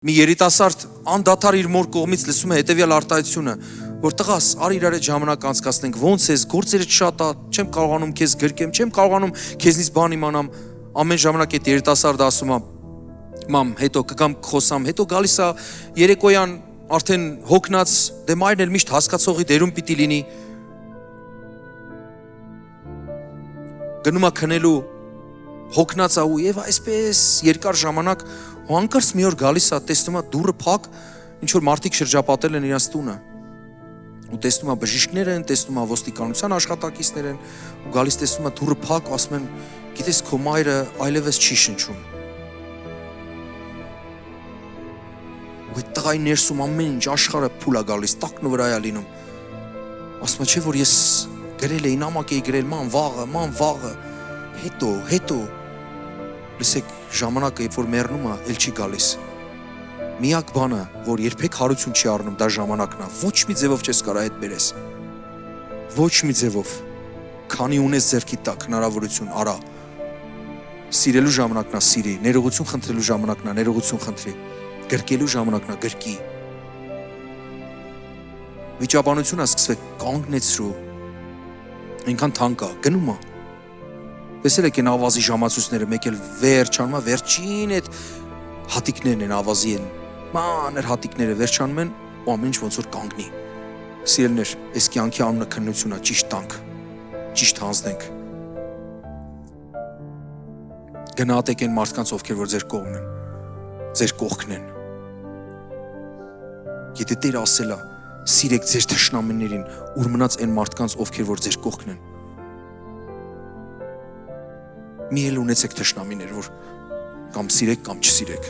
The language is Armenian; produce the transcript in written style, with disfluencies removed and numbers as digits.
Մի երիտասարդ անդադար իր մոր կողմից լսում է հետևյալ արտահայտությունը, որ տղաս, արի իրար հետ ժամանակ անցկացնենք, ոնց ես, գործերդ շատ է, չեմ կարողանում քեզ գրկեմ, չեմ կարողանում քեզնից բան իմանամ, ամեն ժամանակ այդ երիտասարդը ասում է, մամ, հետո կգամ խոսամ, հետո գալիս է երեկոյան արդեն հոգնած, դե մայրն էլ միշտ հասկացողի դերում պիտի լինի, գնում է քնելու, հոգնած է ու եւ այսպես երկար ժամանակ ու անկրծ մի օր գալիս է, տեսնում է դուռը փակ, ինչ որ մարդիկ շրջապատել են իրաց տունը։ Ու տեսնում է բժիշկներ են, տեսնում է ոստիկանության աշխատակիցներ են, ու գալիս տեսնում է դուռը փակ, ասում են, գիտես քո մայրը այլևս չի շնչում։ Ու այդ տղայի ներսում ամեն ինչ աշխարհը փուլ է գալիս, տակնու վրա է լինում։ Ասում է, չէ՞ որ ես գրել էի, նամակ էի գրել, ման վաղը, հետո լսեք, ժամանակը երբ որ մեռնում է, էլ չի գալիս։ Միակ բանը, որ երբեք հարություն չի առնում, դա ժամանակն է։ Ոչ մի ձևով չես կարա հետ բերես։ Ոչ մի ձևով։ Քանի ունես ձեռքի տակ հնարավորություն, արա։ Սիրելու ժամանակն է, սիրի, ներողություն խնդրելու ժամանակն է, ներողություն խնդրի։ Գրկելու ժամանակն է, գրկի։ Վիճաբանությունը սկսվեք կանգնեցրու։ Այնքան թանկ է, գնում է։ Տեսել եք են ավազի ժամացույցները, մեկ էլ վերջանում է, վերջին այդ հատիկներն են ավազի են, մանր հատիկները վերջանում են ու ամեն ինչ ոնց որ կանգնի։ Սիրելիներ, այս կյանքի անունը քննություն է, ճիշտ տանք, ճիշտ հանձնենք։ Գնահատեք այն մարդկանց, ովքեր որ ձեր կողմն են, ձեր կողքն են։ Եթե Տերը ասել է, սիրեք ձեր թշնամիներին, ուր մնաց այն մարդկանց, ովքեր որ ձեր կողքն են։ Մի էլ ունեցեք թշնամիներ, որ կամ սիրեք կամ չսիրեք։